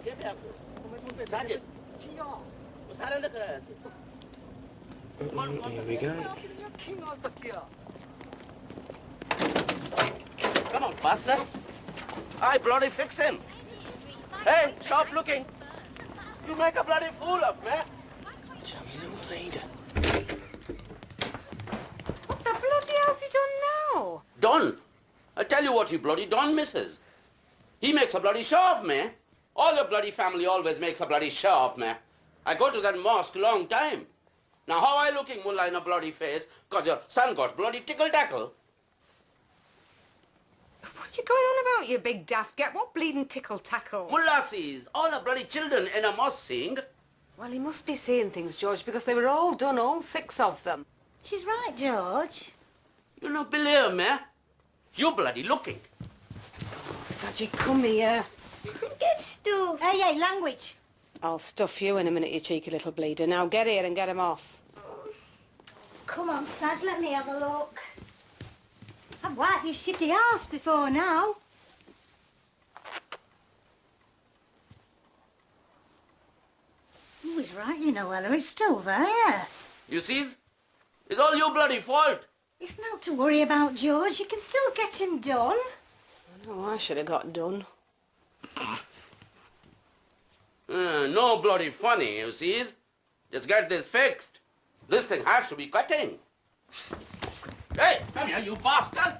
Here we go. Come on, faster. I bloody fix him. Hey, sharp looking. You make a bloody fool of me. Chummy little leader. What the bloody hell's he done now? Done? I tell you what he bloody done, missus. He makes a bloody show of me. All your bloody family always makes a bloody show of me. I go to that mosque long time. Now how I looking, mullah, in a bloody face, cause your son got bloody tickle-tackle? What you going on about, you big daft get? What bleeding tickle-tackle? Mullah sees all the bloody children in a mosque sing. Well, he must be seeing things, George, because they were all done, all 6 of them. She's right, George. You not believe me? You bloody looking. Oh, Sajid, come here. Get stuffed. Hey, language. I'll stuff you in a minute, you cheeky little bleeder. Now get here and get him off. Come on, Saj, let me have a look. I've wiped your shitty arse before now. Oh, he's right, you know, Ella. It's still there. You sees? It's all your bloody fault. It's not to worry about, George. You can still get him done. I know I should have got done. No bloody funny, you sees? Just get this fixed. This thing has to be cutting. Hey, come here, you bastard!